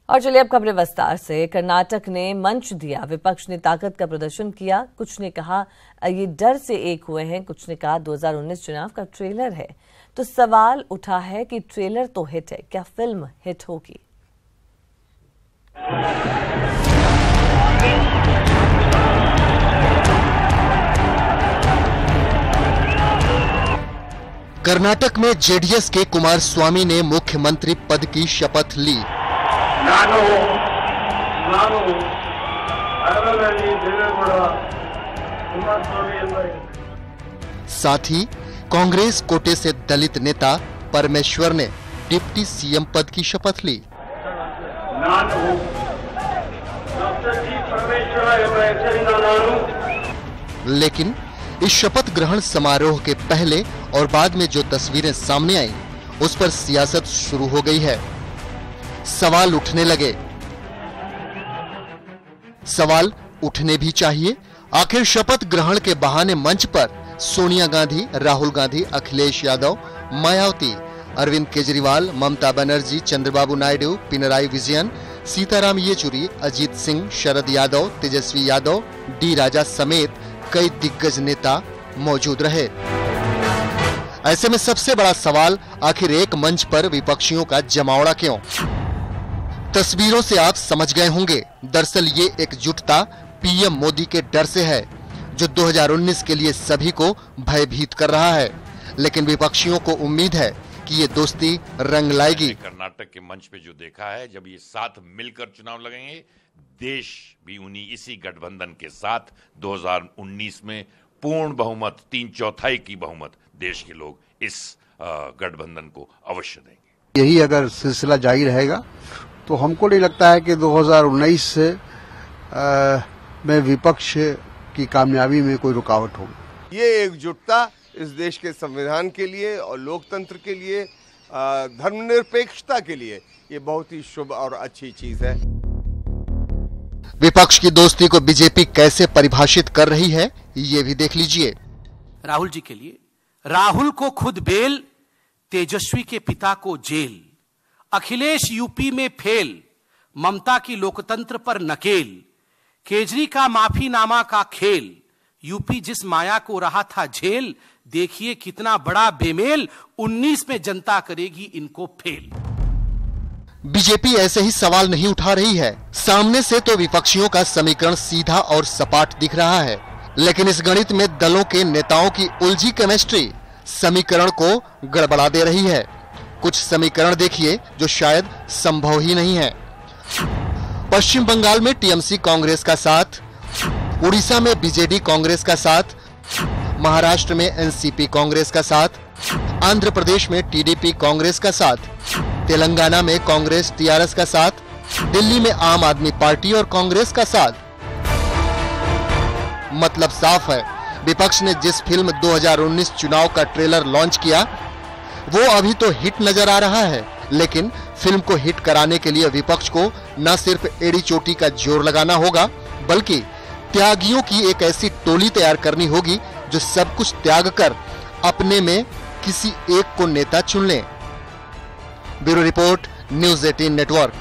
और चलिए अब खबरें विस्तार से। कर्नाटक ने मंच दिया, विपक्ष ने ताकत का प्रदर्शन किया। कुछ ने कहा ये डर से एक हुए हैं, कुछ ने कहा 2019 चुनाव का ट्रेलर है। तो सवाल उठा है कि ट्रेलर तो हिट है, क्या फिल्म हिट होगी? कर्नाटक में जेडीएस के कुमारस्वामी ने मुख्यमंत्री पद की शपथ ली। साथ ही कांग्रेस कोटे से दलित नेता परमेश्वर ने डिप्टी सीएम पद की शपथ ली। लेकिन इस शपथ ग्रहण समारोह के पहले और बाद में जो तस्वीरें सामने आई, उस पर सियासत शुरू हो गई है। सवाल उठने लगे। सवाल उठने भी चाहिए। आखिर शपथ ग्रहण के बहाने मंच पर सोनिया गांधी, राहुल गांधी, अखिलेश यादव, मायावती, अरविंद केजरीवाल, ममता बनर्जी, चंद्रबाबू नायडू, पिनराई विजयन, सीताराम येचुरी, अजीत सिंह, शरद यादव, तेजस्वी यादव, डी राजा समेत कई दिग्गज नेता मौजूद रहे। ऐसे में सबसे बड़ा सवाल, आखिर एक मंच पर विपक्षियों का जमावड़ा क्यों? तस्वीरों से आप समझ गए होंगे, दरअसल ये एकजुटता पीएम मोदी के डर से है, जो 2019 के लिए सभी को भयभीत कर रहा है। लेकिन विपक्षियों को उम्मीद है कि ये दोस्ती रंग लाएगी। कर्नाटक के मंच पे जो देखा है, जब ये साथ मिलकर चुनाव लड़ेंगे, देश भी उन्हीं इसी गठबंधन के साथ 2019 में पूर्ण बहुमत, 3/4 की बहुमत देश के लोग इस गठबंधन को अवश्य देंगे। यही अगर सिलसिला जारी रहेगा तो हमको नहीं लगता है कि 2019 से में विपक्ष की कामयाबी में कोई रुकावट होगी। ये एकजुटता इस देश के संविधान के लिए और लोकतंत्र के लिए, धर्मनिरपेक्षता के लिए ये बहुत ही शुभ और अच्छी चीज है। विपक्ष की दोस्ती को बीजेपी कैसे परिभाषित कर रही है, ये भी देख लीजिए। राहुल जी के लिए राहुल को खुद बेल, तेजस्वी के पिता को जेल, अखिलेश यूपी में फेल, ममता की लोकतंत्र पर नकेल, केजरी का माफीनामा का खेल, यूपी जिस माया को रहा था झेल, देखिए कितना बड़ा बेमेल, 19 में जनता करेगी इनको फेल। बीजेपी ऐसे ही सवाल नहीं उठा रही है। सामने से तो विपक्षियों का समीकरण सीधा और सपाट दिख रहा है, लेकिन इस गणित में दलों के नेताओं की उलझी केमिस्ट्री समीकरण को गड़बड़ा दे रही है। कुछ समीकरण देखिए जो शायद संभव ही नहीं है। पश्चिम बंगाल में टीएमसी कांग्रेस का साथ, उड़ीसा में बीजेडी कांग्रेस का साथ, महाराष्ट्र में एनसीपी कांग्रेस का साथ, आंध्र प्रदेश में टीडीपी कांग्रेस का साथ, तेलंगाना में कांग्रेस टीआरएस का साथ, दिल्ली में आम आदमी पार्टी और कांग्रेस का साथ। मतलब साफ है, विपक्ष ने जिस फिल्म 2019 चुनाव का ट्रेलर लॉन्च किया, वो अभी तो हिट नजर आ रहा है, लेकिन फिल्म को हिट कराने के लिए विपक्ष को न सिर्फ एड़ी चोटी का जोर लगाना होगा, बल्कि त्यागियों की एक ऐसी टोली तैयार करनी होगी जो सब कुछ त्याग कर अपने में किसी एक को नेता चुन ले। Bureau report, news 18 network.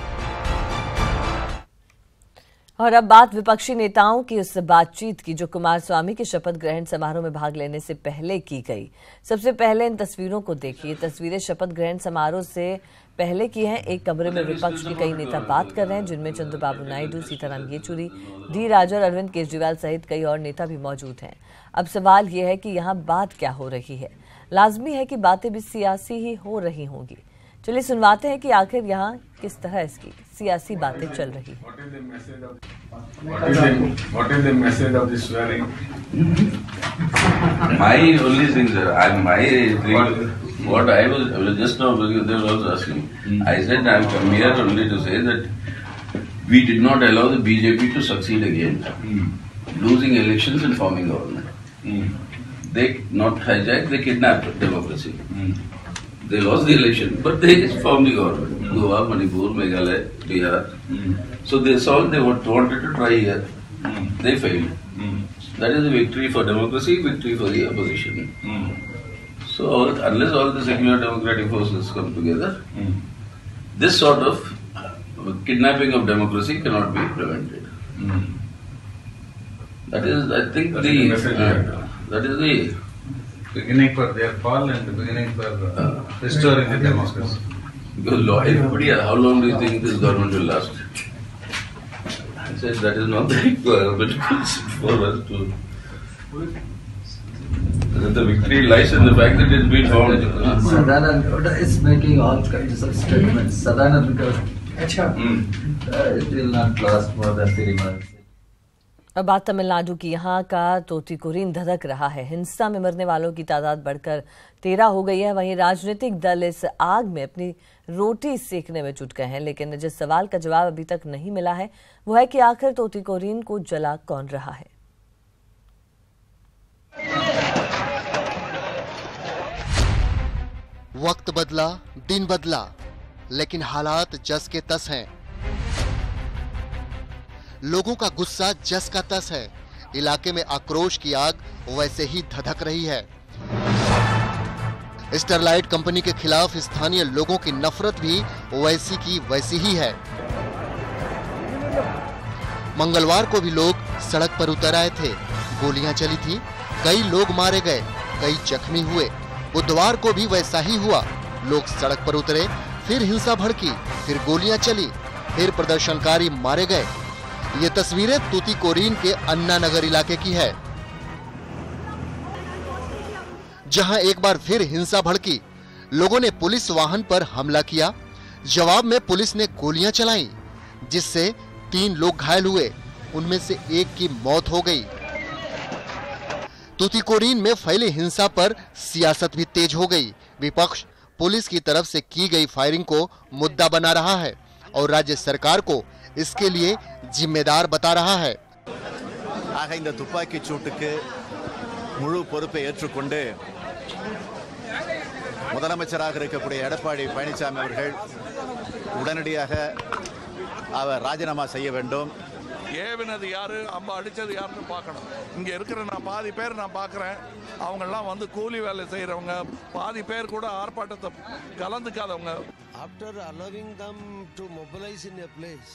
और अब बात विपक्षी नेताओं की उस बातचीत की जो कुमारस्वामी के शपथ ग्रहण समारोह में भाग लेने से पहले की गई। सबसे पहले इन तस्वीरों को देखिए। तस्वीरें शपथ ग्रहण समारोह से पहले की हैं। एक कमरे में विपक्ष के कई नेता बात कर रहे हैं, जिनमें चंद्रबाबू नायडू, सीताराम येचुरी, डी राजा और अरविंद केजरीवाल सहित कई और नेता भी मौजूद हैं। अब सवाल यह है कि यहाँ बात क्या हो रही है। लाजमी है कि बातें भी सियासी ही हो रही होंगी। चलिए सुनवाते हैं कि आखिर यहाँ किस तरह इसकी सियासी बातें चल रही है। What is the message of this swearing? My only thing, sir. What I was just now, they were also asking. I said I come here only to say that we did not allow the BJP to succeed again, losing elections and forming government. They not hijacked, they kidnapped democracy. They lost the election, but they formed the government. Goa, Manipur, Meghalaya, Bihar. So they wanted to try here. They failed. That is a victory for democracy, victory for the opposition. So unless all the secular democratic forces come together, this sort of kidnapping of democracy cannot be prevented. That is, I think, that is the beginning for their fall and the beginning for restoring the democracy. Because everybody, how long do you think this government will last? I said that is not the requirement for us to. The victory lies in the fact that it's been found. Sadananda is making all kinds of statements. Sadananda, it will not last more than 3 months. अब बात तमिलनाडु की। यहाँ का तूतीकोरिन धधक रहा है। हिंसा में मरने वालों की तादाद बढ़कर 13 हो गई है। वहीं राजनीतिक दल इस आग में अपनी रोटी सेकने में जुट गए हैं, लेकिन जिस सवाल का जवाब अभी तक नहीं मिला है वो है कि आखिर तूतीकोरिन को जला कौन रहा है। वक्त बदला, दिन बदला, लेकिन हालात जस के तस हैं। लोगों का गुस्सा जस का तस है। इलाके में आक्रोश की आग वैसे ही धधक रही है। स्टरलाइट कंपनी के खिलाफ स्थानीय लोगों की नफरत भी वैसी की वैसी ही है। मंगलवार को भी लोग सड़क पर उतर आए थे, गोलियां चली थी, कई लोग मारे गए, कई जख्मी हुए। बुधवार को भी वैसा ही हुआ, लोग सड़क पर उतरे, फिर हिंसा भड़की, फिर गोलियां चली, फिर प्रदर्शनकारी मारे गए। ये तस्वीरें तूतीकोरिन के अन्ना नगर इलाके की है, जहां एक बार फिर हिंसा भड़की। लोगों ने पुलिस वाहन पर हमला किया। जवाब में पुलिस ने गोलियां चलाई, जिससे 3 लोग घायल हुए, उनमें से एक की मौत हो गई। तूतीकोरिन में फैली हिंसा पर सियासत भी तेज हो गई। विपक्ष पुलिस की तरफ से की गई फायरिंग को मुद्दा बना रहा है और राज्य सरकार को इसके लिए जिम्मेदार बता रहा है। ஆக இந்த துப்பாக்கி சூட்டுக்கு முழு பொறுப்பை ஏற்றுக்கொண்டு முதலமைச்சராக இருக்கக்கூடிய எடப்பாடி பழனிசாமி அவர்கள் உடனடியாக அவர் ராஜினாமா செய்ய வேண்டும். ஏவினது யாரு, அம்மா அடிச்சது யாருன்னு பார்க்கணும். இங்க இருக்கிற நான் பாதி பேர் நான் பார்க்கிறேன், அவங்க எல்லாம் வந்து கூலி வேலை செய்யறவங்க, பாதி பேர் கூட ஆர்ப்பாட்டத்தை கலந்துக்காதவங்க. After allowing them to mobilize in a place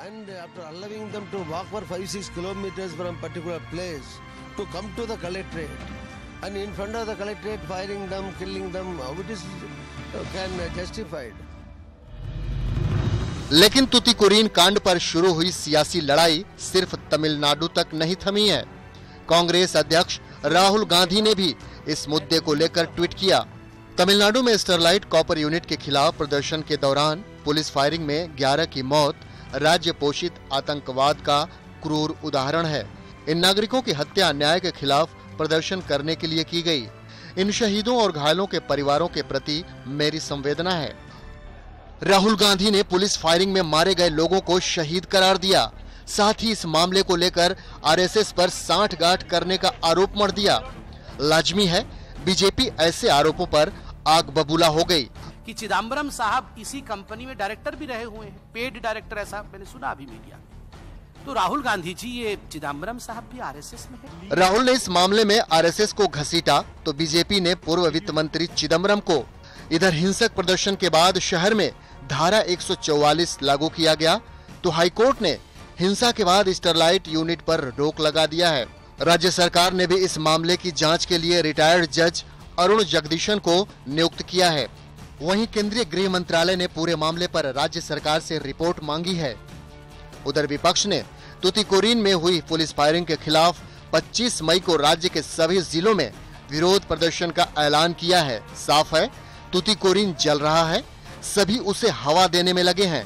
and after allowing them to walk for 5-6 kilometers from particular place to come to the collectorate and in front of the collectorate firing them, killing them, how it is can justified. लेकिन तूतीकोरिन कांड पर शुरू हुई सियासी लड़ाई सिर्फ तमिलनाडु तक नहीं थमी है। कांग्रेस अध्यक्ष राहुल गांधी ने भी इस मुद्दे को लेकर ट्वीट किया। तमिलनाडु में स्टरलाइट कॉपर यूनिट के खिलाफ प्रदर्शन के दौरान पुलिस फायरिंग में 11 की मौत राज्य पोषित आतंकवाद का क्रूर उदाहरण है। इन नागरिकों की हत्या अन्याय के खिलाफ प्रदर्शन करने के लिए की गई। इन शहीदों और घायलों के परिवारों के प्रति मेरी संवेदना है। राहुल गांधी ने पुलिस फायरिंग में मारे गए लोगों को शहीद करार दिया। साथ ही इस मामले को लेकर आरएसएस पर सांठगांठ करने का आरोप मढ़ दिया। लाजमी है बीजेपी ऐसे आरोपों पर आग बबूला हो गई कि चिदम्बरम साहब इसी कंपनी में डायरेक्टर भी रहे हुए हैं, पेड डायरेक्टर, ऐसा मैंने सुना अभी मीडिया। तो राहुल गांधी जी, ये चिदम्बरम साहब भी आरएसएस में है। राहुल ने इस मामले में आरएसएस को घसीटा तो बीजेपी ने पूर्व वित्त मंत्री चिदम्बरम को। इधर हिंसक प्रदर्शन के बाद शहर में धारा 144 लागू किया गया तो हाईकोर्ट ने हिंसा के बाद स्टरलाइट यूनिट पर रोक लगा दिया है। राज्य सरकार ने भी इस मामले की जांच के लिए रिटायर्ड जज अरुण जगदीशन को नियुक्त किया है। वहीं केंद्रीय गृह मंत्रालय ने पूरे मामले पर राज्य सरकार से रिपोर्ट मांगी है। उधर विपक्ष ने तूतीकोरिन में हुई पुलिस फायरिंग के खिलाफ 25 मई को राज्य के सभी जिलों में विरोध प्रदर्शन का ऐलान किया है। साफ है तूतीकोरिन जल रहा है, सभी उसे हवा देने में लगे हैं।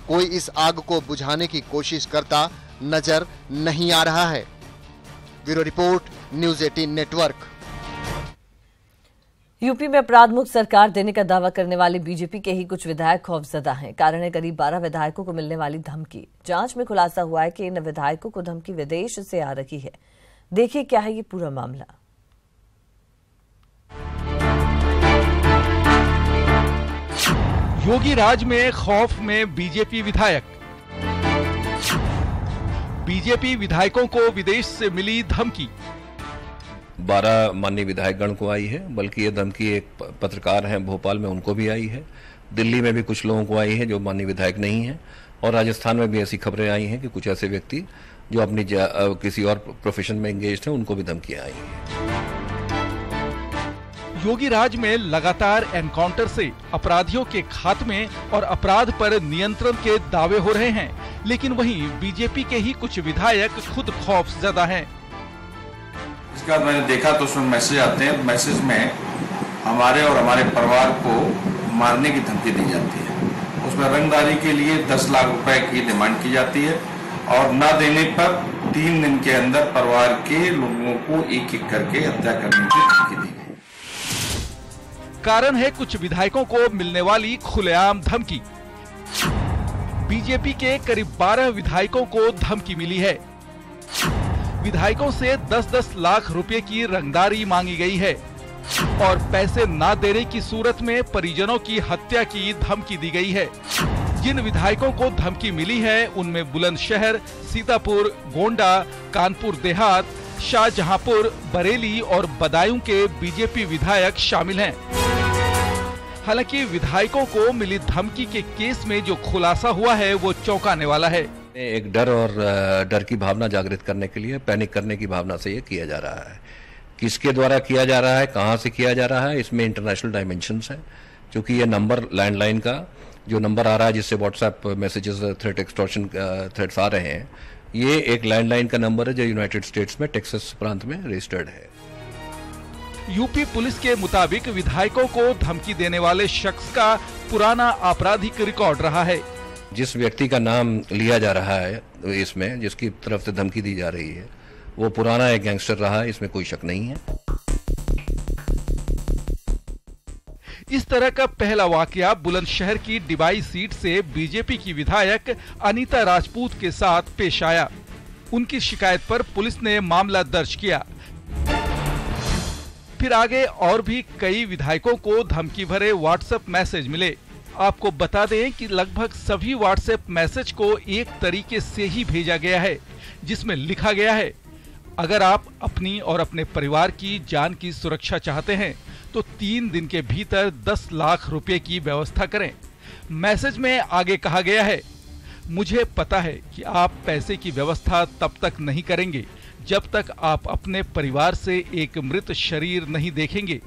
कोई इस आग को बुझाने की कोशिश करता नजर नहीं आ रहा है। Bureau report, news 18 network. UP में अपराध मुक्त सरकार देने का दावा करने वाले बीजेपी के ही कुछ विधायक खौफजदा हैं। कारण है करीब 12 विधायकों को मिलने वाली धमकी। जांच में खुलासा हुआ है कि इन विधायकों को धमकी विदेश से आ रही है। देखिए क्या है ये पूरा मामला। योगी राज में खौफ में बीजेपी विधायक। बीजेपी विधायकों को विदेश से मिली धमकी। 12 माननीय विधायकगण को आई है, बल्कि ये धमकी एक पत्रकार हैं भोपाल में, उनको भी आई है। दिल्ली में भी कुछ लोगों को आई है जो माननीय विधायक नहीं है, और राजस्थान में भी ऐसी खबरें आई हैं कि कुछ ऐसे व्यक्ति जो अपनी किसी और प्रोफेशन में एंगेज्ड हैं उनको भी धमकियां आई हैं। योगी राज में लगातार एनकाउंटर से अपराधियों के खात्मे और अपराध पर नियंत्रण के दावे हो रहे हैं, लेकिन वहीं बीजेपी के ही कुछ विधायक खुद खौफजदा हैं। इसके बाद मैंने देखा तो उसमें मैसेज आते हैं, मैसेज में हमारे और हमारे परिवार को मारने की धमकी दी जाती है। उसमें रंगदारी के लिए 10 लाख रुपए की डिमांड की जाती है और न देने पर 3 दिन के अंदर परिवार के लोगों को एक एक करके हत्या करने की धमकी दी गई। कारण है कुछ विधायकों को मिलने वाली खुलेआम धमकी। बीजेपी के करीब 12 विधायकों को धमकी मिली है। विधायकों से 10-10 लाख रुपए की रंगदारी मांगी गई है और पैसे ना देने की सूरत में परिजनों की हत्या की धमकी दी गई है। जिन विधायकों को धमकी मिली है उनमें बुलंदशहर, सीतापुर, गोंडा, कानपुर देहात, शाहजहांपुर, बरेली और बदायूं के बीजेपी विधायक शामिल हैं। हालांकि विधायकों को मिली धमकी के केस में जो खुलासा हुआ है वो चौंकाने वाला है। एक डर और डर की भावना जागृत करने के लिए, पैनिक करने की भावना से ये किया जा रहा है। किसके द्वारा किया जा रहा है, कहां से किया जा रहा है, इसमें इंटरनेशनल डायमेंशंस है। क्योंकि ये नंबर, लैंडलाइन का जो नंबर आ रहा है जिससे WhatsApp messages, threat, extortion threats आ रहे हैं, ये एक लैंडलाइन का नंबर है जो यूनाइटेड स्टेट्स में टेक्सास प्रांत में रजिस्टर्ड है। यूपी पुलिस के मुताबिक विधायकों को धमकी देने वाले शख्स का पुराना आपराधिक रिकॉर्ड रहा है। जिस व्यक्ति का नाम लिया जा रहा है इसमें, जिसकी तरफ से धमकी दी जा रही है, वो पुराना एक गैंगस्टर रहा है, इसमें कोई शक नहीं है। इस तरह का पहला वाकया बुलंदशहर की डिबाई सीट से बीजेपी की विधायक अनीता राजपूत के साथ पेश आया। उनकी शिकायत पर पुलिस ने मामला दर्ज किया। फिर आगे और भी कई विधायकों को धमकी भरे व्हाट्सएप मैसेज मिले। आपको बता दें कि लगभग सभी व्हाट्सएप मैसेज को एक तरीके से ही भेजा गया है, जिसमें लिखा गया है, अगर आप अपनी और अपने परिवार की जान की सुरक्षा चाहते हैं तो 3 दिन के भीतर 10 लाख रुपए की व्यवस्था करें। मैसेज में आगे कहा गया है, मुझे पता है कि आप पैसे की व्यवस्था तब तक नहीं करेंगे जब तक आप अपने परिवार से एक मृत शरीर नहीं देखेंगे।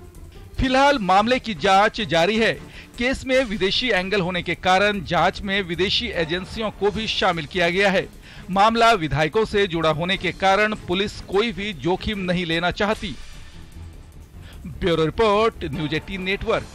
फिलहाल मामले की जांच जारी है। केस में विदेशी एंगल होने के कारण जांच में विदेशी एजेंसियों को भी शामिल किया गया है। मामला विधायकों से जुड़ा होने के कारण पुलिस कोई भी जोखिम नहीं लेना चाहती। Bureau report, news 18 network.